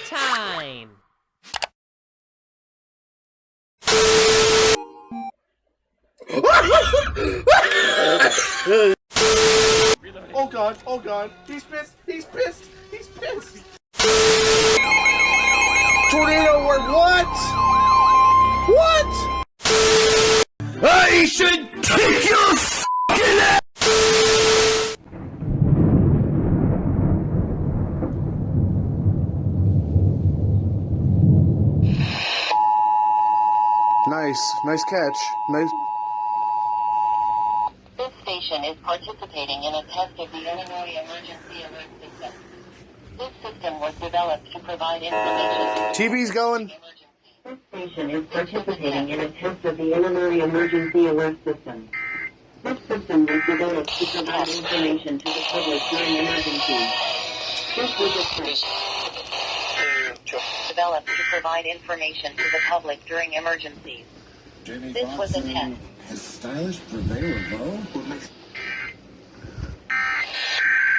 time! Oh god, oh god. He's pissed, he's pissed, he's pissed. Tornado alert, what? What? I should kick your f***ing ass! Nice catch. Nice. This station is participating in a test of the Illinois Emergency Alert System. This system was developed to provide information. TV's going. This station is participating in a test of the Illinois Emergency Alert System. This system was developed to provide information to the public during emergencies. This was a test developed to provide information to the public during emergencies. This was a test. Has stylish purveyor Vo?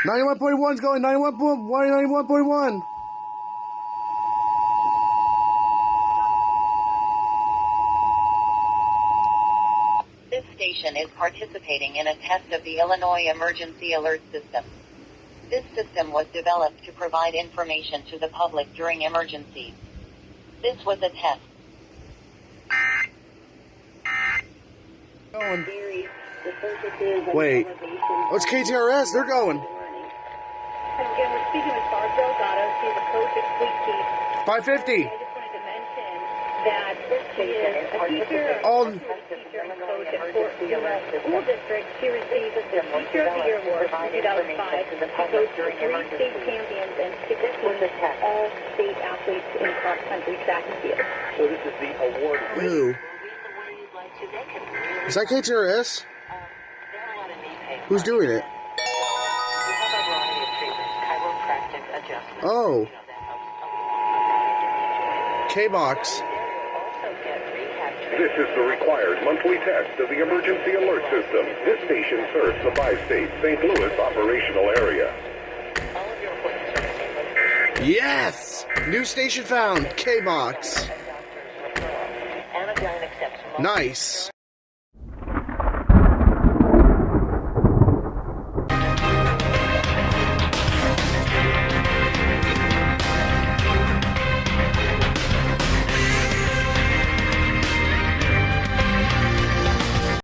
91.1's going. 91.1. This station is participating in a test of the Illinois Emergency Alert System. This system was developed to provide information to the public during emergencies. This was a test. Going. Wait. Oh, it's KTRS. They're going. Again, we're speaking with Barb Delgado. She's a coach at Fleet Chief. 550. I just wanted to mention that she is a teacher, and coach at Fort Gillette School District. She received the Teacher of the Year Award in 2005. She coached 3 state champions and 16 all-state athletes in cross-country track and field. So this is the award. Ooh. Is that KTRS? Who's doing it? Oh. K-Box. This is the required monthly test of the Emergency Alert System. This station serves the 5-state St. Louis operational area. Yes! New station found. K-Box. Nice.